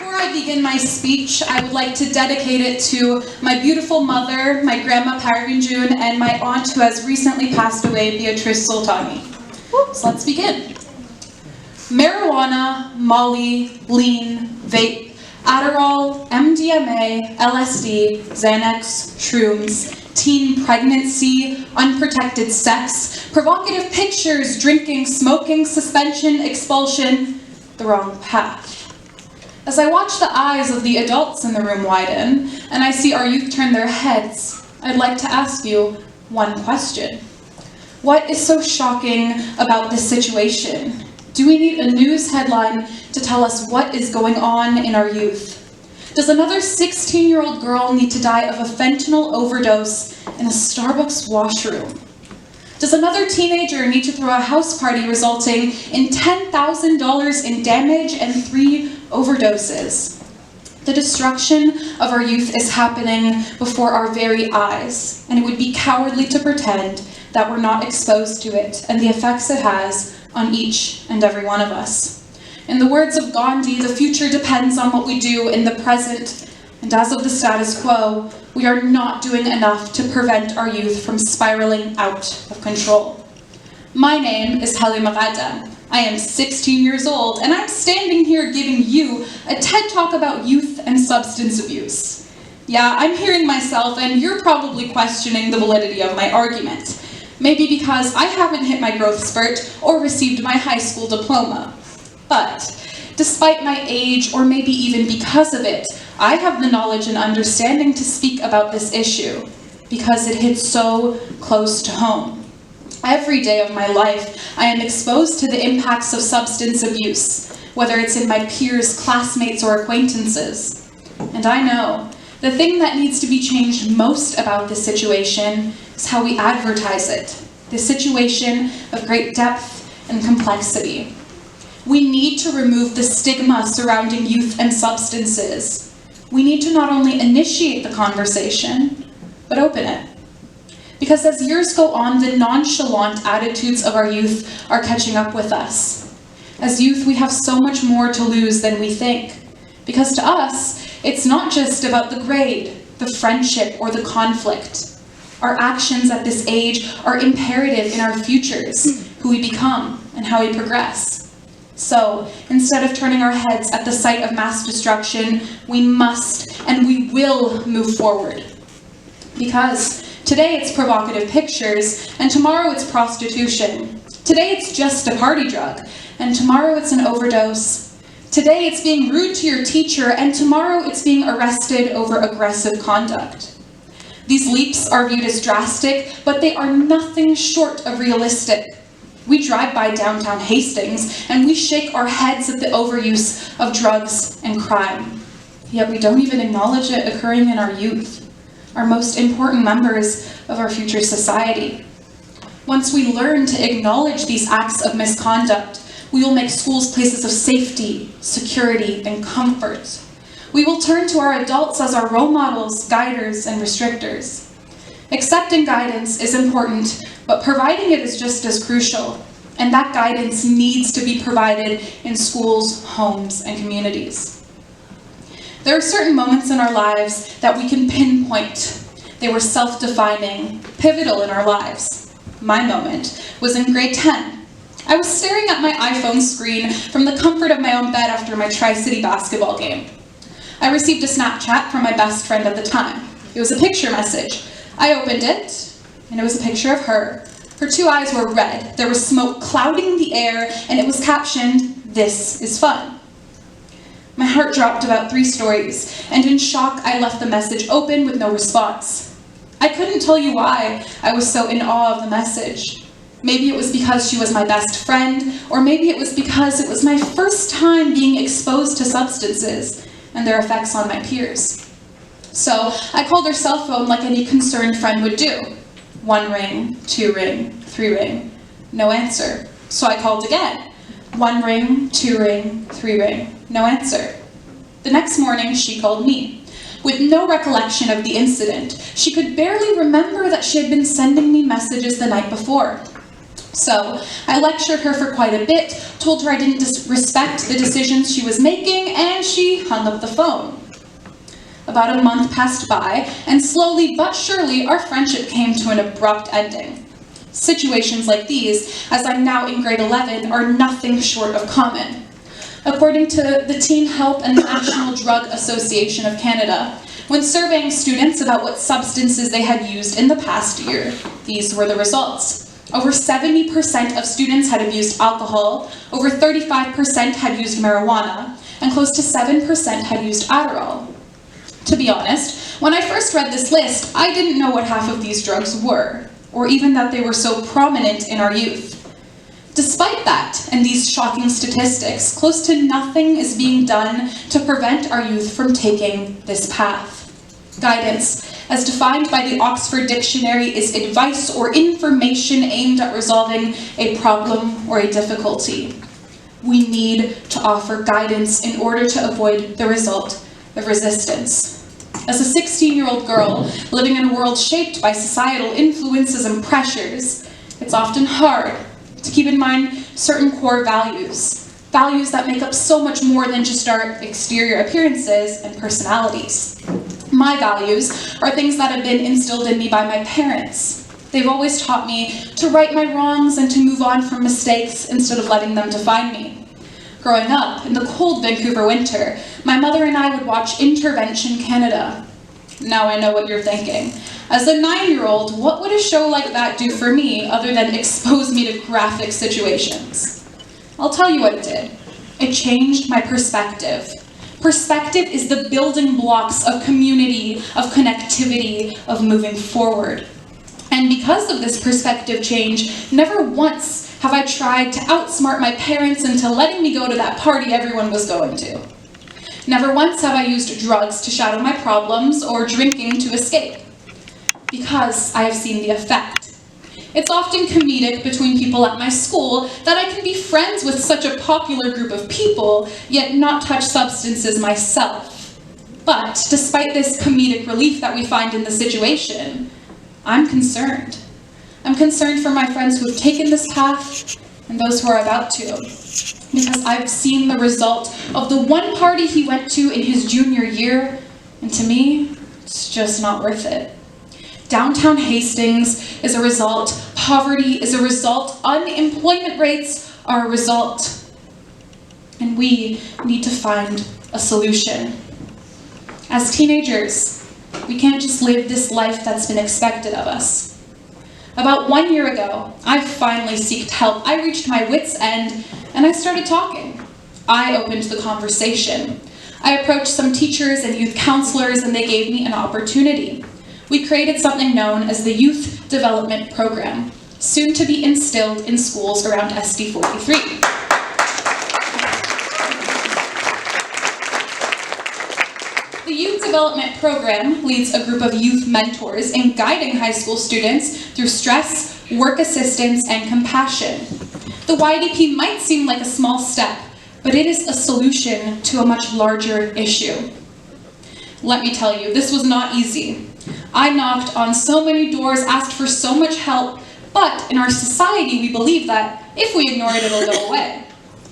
Before I begin my speech, I would like to dedicate it to my beautiful mother, my grandma Parvinjun, and my aunt who has recently passed away, Beatrice Sultani. So let's begin. Marijuana, Molly, lean, vape, Adderall, MDMA, LSD, Xanax, shrooms, teen pregnancy, unprotected sex, provocative pictures, drinking, smoking, suspension, expulsion, the wrong path. As I watch the eyes of the adults in the room widen, and I see our youth turn their heads, I'd like to ask you one question. What is so shocking about this situation? Do we need a news headline to tell us what is going on in our youth? Does another 16-year-old girl need to die of a fentanyl overdose in a Starbucks washroom? Does another teenager need to throw a house party resulting in $10,000 in damage and 3 overdoses? The destruction of our youth is happening before our very eyes, and it would be cowardly to pretend that we're not exposed to it and the effects it has on each and every one of us. In the words of Gandhi, the future depends on what we do in the present, and as of the status quo, we are not doing enough to prevent our youth from spiraling out of control. My name is Helia Moghaddam. I am 16 years old, and I'm standing here giving you a TED Talk about youth and substance abuse. Yeah, I'm hearing myself, and you're probably questioning the validity of my argument. Maybe because I haven't hit my growth spurt or received my high school diploma. But despite my age, or maybe even because of it, I have the knowledge and understanding to speak about this issue because it hits so close to home. Every day of my life, I am exposed to the impacts of substance abuse, whether it's in my peers, classmates, or acquaintances. And I know the thing that needs to be changed most about this situation is how we advertise it, this situation of great depth and complexity. We need to remove the stigma surrounding youth and substances. We need to not only initiate the conversation, but open it. Because as years go on, the nonchalant attitudes of our youth are catching up with us. As youth, we have so much more to lose than we think. Because to us, it's not just about the grade, the friendship, or the conflict. Our actions at this age are imperative in our futures, who we become and how we progress. So, instead of turning our heads at the sight of mass destruction, we must and we will move forward. Because today it's provocative pictures, and tomorrow it's prostitution. Today it's just a party drug, and tomorrow it's an overdose. Today it's being rude to your teacher, and tomorrow it's being arrested over aggressive conduct. These leaps are viewed as drastic, but they are nothing short of realistic. We drive by downtown Hastings, and we shake our heads at the overuse of drugs and crime. Yet we don't even acknowledge it occurring in our youth, our most important members of our future society. Once we learn to acknowledge these acts of misconduct, we will make schools places of safety, security, and comfort. We will turn to our adults as our role models, guiders, and restrictors. Accepting guidance is important, but providing it is just as crucial, and that guidance needs to be provided in schools, homes, and communities. There are certain moments in our lives that we can pinpoint. They were self-defining, pivotal in our lives. My moment was in grade 10. I was staring at my iPhone screen from the comfort of my own bed after my Tri-City basketball game. I received a Snapchat from my best friend at the time. It was a picture message. I opened it, and it was a picture of her. Her 2 eyes were red, there was smoke clouding the air, and it was captioned, "This is fun." My heart dropped about 3 stories, and in shock, I left the message open with no response. I couldn't tell you why I was so in awe of the message. Maybe it was because she was my best friend, or maybe it was because it was my first time being exposed to substances and their effects on my peers. So I called her cell phone like any concerned friend would do. 1 ring, 2 ring, 3 ring, no answer. So I called again. 1 ring, 2 ring, 3 ring, no answer. The next morning, she called me. With no recollection of the incident, she could barely remember that she had been sending me messages the night before. So I lectured her for quite a bit, told her I didn't respect the decisions she was making, and she hung up the phone. About a month passed by, and slowly but surely our friendship came to an abrupt ending. Situations like these, as I'm now in grade 11, are nothing short of common. According to the Teen Help and the National Drug Association of Canada, when surveying students about what substances they had used in the past year, these were the results. Over 70% of students had abused alcohol, over 35% had used marijuana, and close to 7% had used Adderall. To be honest, when I first read this list, I didn't know what half of these drugs were, or even that they were so prominent in our youth. Despite that, and these shocking statistics, close to nothing is being done to prevent our youth from taking this path. Guidance, as defined by the Oxford Dictionary, is advice or information aimed at resolving a problem or a difficulty. We need to offer guidance in order to avoid the result of resistance. As a 16-year-old girl living in a world shaped by societal influences and pressures, it's often hard to keep in mind certain core values that make up so much more than just our exterior appearances and personalities. My values are things that have been instilled in me by my parents. They've always taught me to right my wrongs and to move on from mistakes instead of letting them define me. Growing up in the cold Vancouver winter, my mother and I would watch Intervention Canada. Now I know what you're thinking. As a 9-year-old, what would a show like that do for me other than expose me to graphic situations? I'll tell you what it did. It changed my perspective. Perspective is the building blocks of community, of connectivity, of moving forward. And because of this perspective change, never once have I tried to outsmart my parents into letting me go to that party everyone was going to. Never once have I used drugs to shadow my problems or drinking to escape. Because I have seen the effect. It's often comedic between people at my school that I can be friends with such a popular group of people, yet not touch substances myself. But despite this comedic relief that we find in the situation, I'm concerned. I'm concerned for my friends who have taken this path and those who are about to. Because I've seen the result of the one party he went to in his junior year, and to me, it's just not worth it. Downtown Hastings is a result, poverty is a result, unemployment rates are a result, and we need to find a solution. As teenagers, we can't just live this life that's been expected of us. About 1 year ago, I finally sought help. I reached my wit's end, and I started talking. I opened the conversation. I approached some teachers and youth counselors, and they gave me an opportunity. We created something known as the Youth Development Program, soon to be instilled in schools around SD 43. The Youth Development Program leads a group of youth mentors in guiding high school students through stress, work assistance, and compassion. The YDP might seem like a small step, but it is a solution to a much larger issue. Let me tell you, this was not easy. I knocked on so many doors, asked for so much help, but in our society we believe that if we ignore it, it'll go away.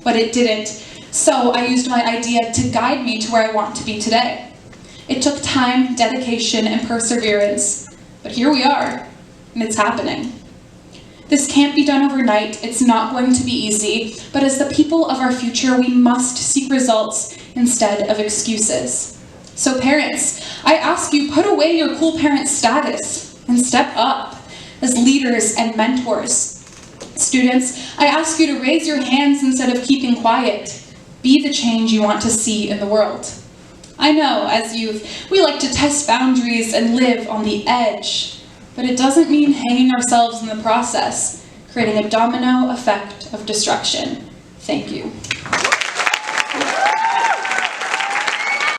But it didn't. So I used my idea to guide me to where I want to be today. It took time, dedication, and perseverance, but here we are, and it's happening. This can't be done overnight, it's not going to be easy, but as the people of our future, we must seek results instead of excuses. So parents, I ask you, put away your cool parent status and step up as leaders and mentors. Students, I ask you to raise your hands instead of keeping quiet. Be the change you want to see in the world. I know, as youth, we like to test boundaries and live on the edge, but it doesn't mean hanging ourselves in the process, creating a domino effect of destruction. Thank you.